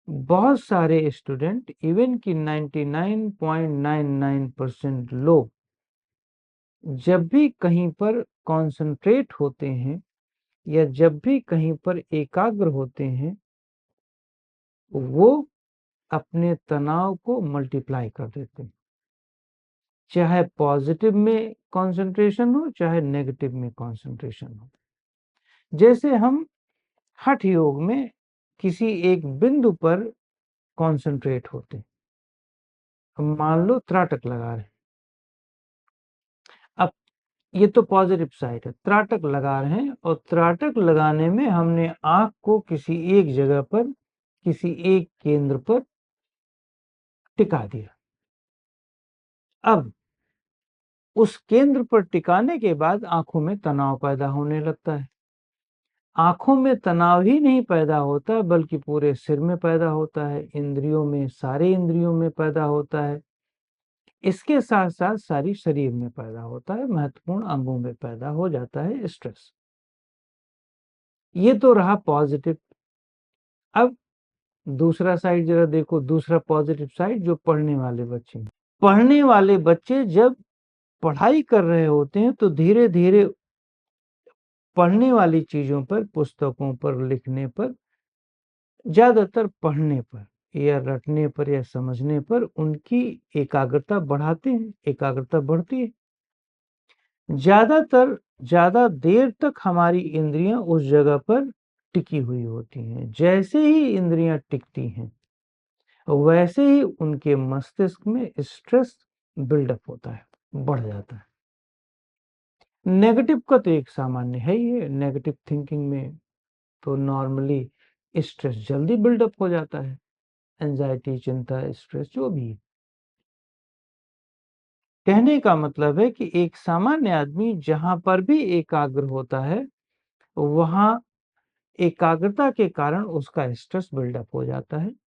बहुत सारे student even कि 99.99% लोग जब भी कहीं पर कंसंट्रेट होते हैं या जब भी कहीं पर एकाग्र होते हैं, वो अपने तनाव को मल्टीप्लाई कर देते हैं। चाहे पॉजिटिव में कंसंट्रेशन हो, चाहे नेगेटिव में कंसंट्रेशन हो। जैसे हम हठ योग में किसी एक बिंदु पर कंसंट्रेट होते हैं। हम मान लो त्राटक लगा रहे हैं। अब ये तो पॉजिटिव साइड है, त्राटक लगा रहे हैं और त्राटक लगाने में हमने आंख को किसी एक जगह पर, किसी एक केंद्र पर टिका दिया। अब उस केंद्र पर टिकाने के बाद आंखों में तनाव पैदा होने लगता है। आंखों में तनाव ही नहीं पैदा होता बल्कि पूरे सिर में पैदा होता है, इंद्रियों में, सारे इंद्रियों में पैदा होता है। इसके साथ साथ सारी शरीर में पैदा होता है, महत्वपूर्ण अंगों में पैदा हो जाता है स्ट्रेस। ये तो रहा पॉजिटिव। अब दूसरा साइड जरा देखो, दूसरा पॉजिटिव साइड जो पढ़ने वाले बच्चे हैं। पढ़ने वाले बच्चे जब पढ़ाई कर रहे होते हैं तो धीरे धीरे पढ़ने वाली चीजों पर, पुस्तकों पर, लिखने पर, ज्यादातर पढ़ने पर या रटने पर या समझने पर उनकी एकाग्रता बढ़ाते हैं, एकाग्रता बढ़ती है। ज्यादा देर तक हमारी इंद्रियां उस जगह पर टिकी हुई होती हैं। जैसे ही इंद्रियां टिकती हैं, वैसे ही उनके मस्तिष्क में स्ट्रेस बिल्डअप होता है, बढ़ जाता है। नेगेटिव का तो एक सामान्य है ही है। नेगेटिव थिंकिंग में तो नॉर्मली स्ट्रेस जल्दी बिल्डअप हो जाता है, एंजाइटी, चिंता, स्ट्रेस जो भी है। कहने का मतलब है कि एक सामान्य आदमी जहां पर भी एकाग्र होता है, वहां एकाग्रता के कारण उसका स्ट्रेस बिल्डअप हो जाता है।